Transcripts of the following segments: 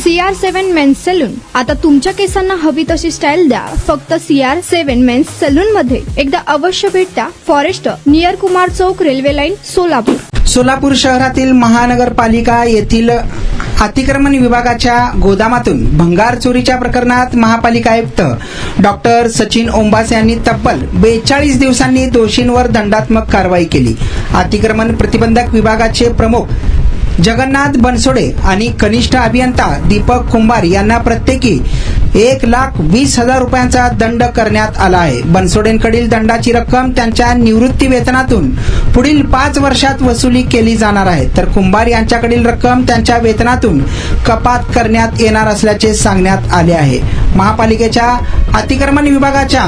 CR7 men's salon. आता तुमच्या केसांना हवी तशी स्टाईल द्या फक्त CR7 मेन्स सलून मध्ये. एकदा अवश्य भेट द्या. फॉरेस्ट नियर कुमार चौक, रेल्वे लाईन, सोलापूर. सोलापूर शहरातील महानगरपालिका येथील अतिक्रमण विभागाच्या गोदामातून भंगार चोरीच्या प्रकरणात महापालिका आयुक्त डॉक्टर सचिन ओंबासे यांनी तब्बल 42 दिवसांनी दोषींवर दंडात्मक कारवाई केली. अतिक्रमण प्रतिबंधक विभागाचे प्रमुख जगन्नाथ बनसोडे आणि कनिष्ठ अभियंता दीपक कुंभार यांना प्रत्येकी 1,20,000 रुपयांचा दंड करण्यात आला आहे. बनसोडेंकडील दंडाची रक्कम त्यांच्या निवृत्ती वेतनातून पुढील 5 वर्षात वसुली केली जाणार आहे, तर कुंभार यांच्याकडील रक्कम त्यांच्या वेतनातून कपात करण्यात येणार असल्याचे सांगण्यात आले आहे. महापालिकेच्या अतिक्रमण विभागाच्या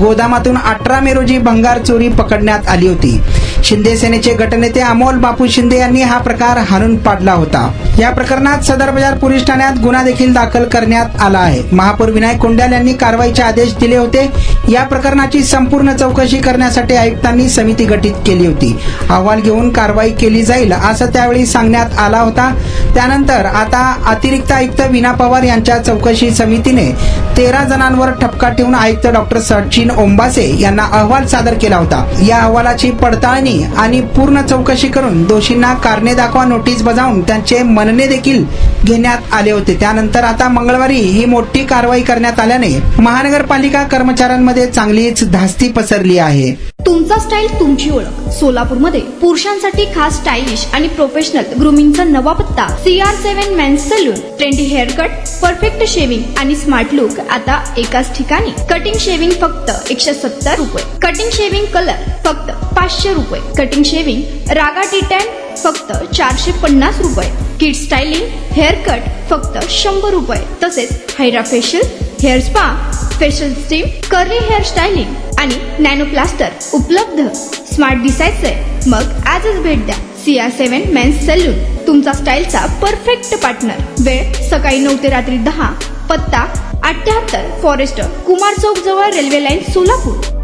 गोदामातून 18 मे रोजी भंगार चोरी पकडण्यात आली होती. शिंदे सेनेचे गटनेते अमोल बापू शिंदे यांनी हा प्रकार हाणून पाडला होता. या प्रकरणात सदर बाजार पोलीस ठाण्यात गुन्हा देखील दाखल करण्यात आला आहे. महापौर विनायक कोंड्याल यांनी कारवाईचे आदेश दिले होते. या प्रकरणाची संपूर्ण चौकशी करण्यासाठी आयुक्तांनी समिती गठीत केली होती. अहवाल घेऊन कारवाई केली जाईल असं त्यावेळी सांगण्यात आला होता. त्यानंतर आता अतिरिक्त आयुक्त वीणा पवार यांच्या चौकशी समितीने 13 जणांवर ठपका ठेवून आयुक्त डॉक्टर सचिन ओंबासे यांना अहवाल सादर केला होता. या अहवालाची पडताळणी आणि पूर्ण चौकशी करून दोषींना कारणे दाखवा नोटीस बजावून त्यांचे मनने देखील घेण्यात आले होते. त्यानंतर आता मंगळवारी ही मोठी कारवाई करण्यात आल्याने महानगरपालिका कर्मचाऱ्यांमध्ये चांगलीच धास्ती पसरली आहे. तुमचा स्टाईल तुमची ओळख. सोलापूरमध्ये पुरुषांसाठी खास स्टायलिश आणि प्रोफेशनल ग्रूमिंगचा नवा पत्ता CR7 men's salon. Trendy hair cut, perfect shaving आणि स्मार्ट लुक आता एकाच ठिकाणी. कटिंग शेविंग फक्त 170 रुपये. कटिंग शेविंग कलर फक्त 500 रुपये. कटिंग शेविंग रागा टी10 फक्त 450 रुपये. किड स्टायलिंग हेअर कट फक्त 100 रुपये. तसेच hydra facial, hair spa, facial steam, curly hair styling आणि नॅनो प्लास्टर उपलब्ध. स्मार्ट दिसायचंय मग आजच भेट द्या CR7 मेन्स सलून, तुमचा स्टाईलचा परफेक्ट पार्टनर. वेळ सकाळी 9 ते रात्री 10. पत्ता 78 फॉरेस्ट कुमार चौक जवळ, रेल्वे लाईन, सोलापूर.